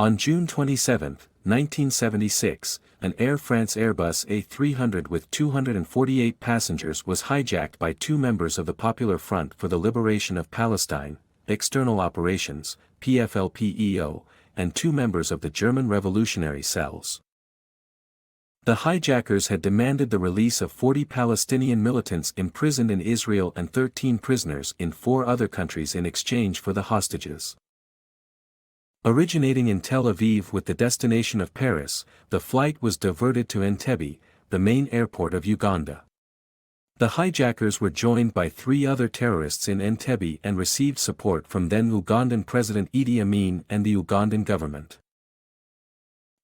On June 27, 1976, an Air France Airbus A300 with 248 passengers was hijacked by two members of the Popular Front for the Liberation of Palestine, External Operations, PFLPEO, and two members of the German Revolutionary Cells. The hijackers had demanded the release of 40 Palestinian militants imprisoned in Israel and 13 prisoners in 4 other countries in exchange for the hostages. Originating in Tel Aviv with the destination of Paris, the flight was diverted to Entebbe, the main airport of Uganda. The hijackers were joined by 3 other terrorists in Entebbe and received support from then Ugandan President Idi Amin and the Ugandan government.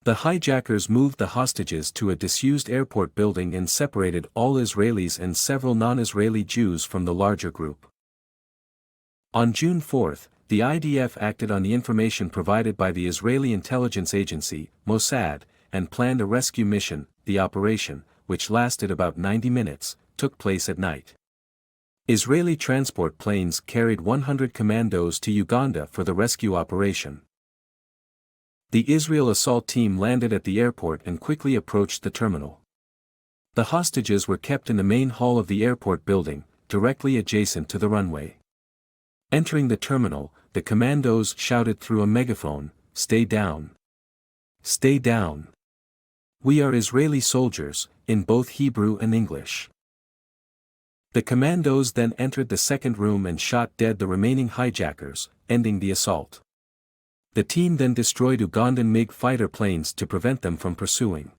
The hijackers moved the hostages to a disused airport building and separated all Israelis and several non-Israeli Jews from the larger group. On June 4, the IDF acted on the information provided by the Israeli intelligence agency, Mossad, and planned a rescue mission. The operation, which lasted about 90 minutes, took place at night. Israeli transport planes carried 100 commandos to Uganda for the rescue operation. The Israel assault team landed at the airport and quickly approached the terminal. The hostages were kept in the main hall of the airport building, directly adjacent to the runway. Entering the terminal, the commandos shouted through a megaphone, "Stay down! Stay down! We are Israeli soldiers," in both Hebrew and English. The commandos then entered the second room and shot dead the remaining hijackers, ending the assault. The team then destroyed Ugandan MiG fighter planes to prevent them from pursuing.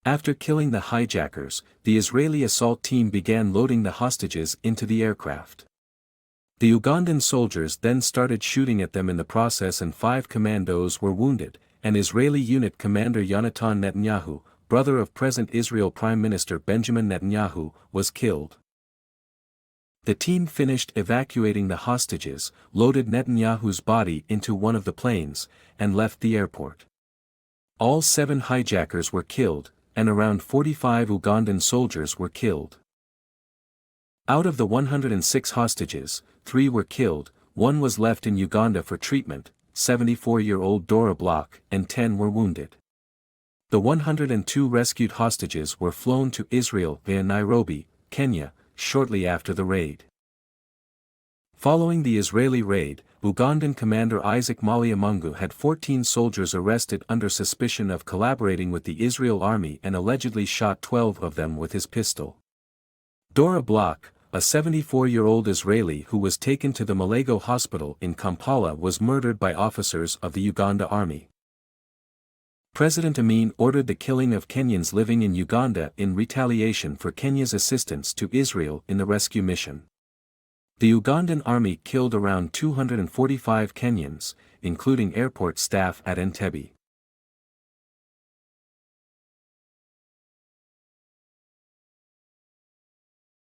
After killing the hijackers, the Israeli assault team began loading the hostages into the aircraft. The Ugandan soldiers then started shooting at them in the process and 5 commandos were wounded, and Israeli unit commander Yonatan Netanyahu, brother of present Israel Prime Minister Benjamin Netanyahu, was killed. The team finished evacuating the hostages, loaded Netanyahu's body into one of the planes, and left the airport. All 7 hijackers were killed, and around 45 Ugandan soldiers were killed. Out of the 106 hostages, 3 were killed, 1 was left in Uganda for treatment, 74-year-old Dora Bloch, and 10 were wounded. The 102 rescued hostages were flown to Israel via Nairobi, Kenya, shortly after the raid. Following the Israeli raid, Ugandan commander Isaac Maliamungu had 14 soldiers arrested under suspicion of collaborating with the Israel army and allegedly shot 12 of them with his pistol. Dora Bloch, a 74-year-old Israeli who was taken to the Malego hospital in Kampala, was murdered by officers of the Uganda army. President Amin ordered the killing of Kenyans living in Uganda in retaliation for Kenya's assistance to Israel in the rescue mission. The Ugandan army killed around 245 Kenyans, including airport staff at Entebbe.